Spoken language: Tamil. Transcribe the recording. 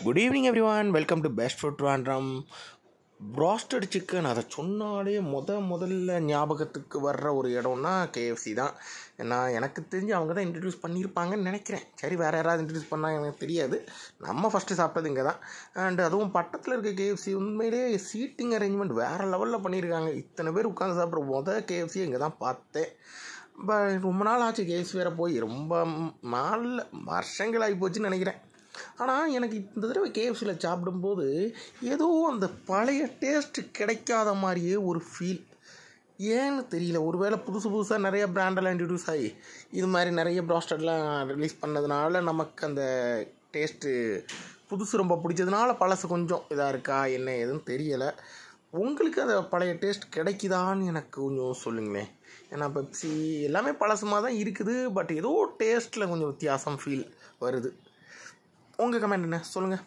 Good evening every one, welcome to best food Trivandrum. Prostate chicken அதை சொன்னாலே முதல்ல ஞாபகத்துக்கு வர்ற ஒரு இடம்னா கேஎஃப்சி தான். ஏன்னா எனக்கு தெரிஞ்சு அவங்க தான் இன்ட்ரடியூஸ் பண்ணியிருப்பாங்கன்னு நினைக்கிறேன். சரி, வேறு யாராவது இன்ட்ரடியூஸ் பண்ணால் எனக்கு தெரியாது. நம்ம ஃபஸ்ட்டு சாப்பிட்டது இங்கே தான். அண்டு அதுவும் பட்டத்தில் இருக்க கேஎஃப்சி உண்மையிலே சீட்டிங் அரேஞ்ச்மெண்ட் வேறு லெவலில் பண்ணியிருக்காங்க. இத்தனை பேர் உட்காந்து சாப்பிட்ற கேஎஃப்சி இங்கே தான் பார்த்தேன். ரொம்ப நாள் ஆச்சு கேஎஃப்சி வேறு போய், ரொம்ப வருஷங்கள் ஆகி போச்சுன்னு நினைக்கிறேன். ஆனால் எனக்கு இந்த தடவை கேஎஃப்சியில் சாப்பிடும்போது ஏதோ அந்த பழைய டேஸ்ட்டு கிடைக்காத மாதிரியே ஒரு ஃபீல். ஏன்னு தெரியல. ஒருவேளை புதுசாக நிறைய பிராண்டெல்லாம் இன்ட்ரடியூஸ் ஆகி இது மாதிரி நிறைய ப்ராஸ்டட்லாம் ரிலீஸ் பண்ணதுனால நமக்கு அந்த டேஸ்ட்டு புதுசு ரொம்ப பிடிச்சதுனால பழசு கொஞ்சம் இதாக இருக்கா என்ன ஏதுன்னு தெரியலை. உங்களுக்கு அந்த பழைய டேஸ்ட் கிடைக்குதான்னு எனக்கு கொஞ்சம் சொல்லுங்களேன். ஏன்னா பெப்சி எல்லாமே பழசுமாக தான் இருக்குது, பட் ஏதோ டேஸ்ட்டில் கொஞ்சம் வித்தியாசம் ஃபீல் வருது. உங்கள் கமெண்ட் என்ன சொல்லுங்கள்.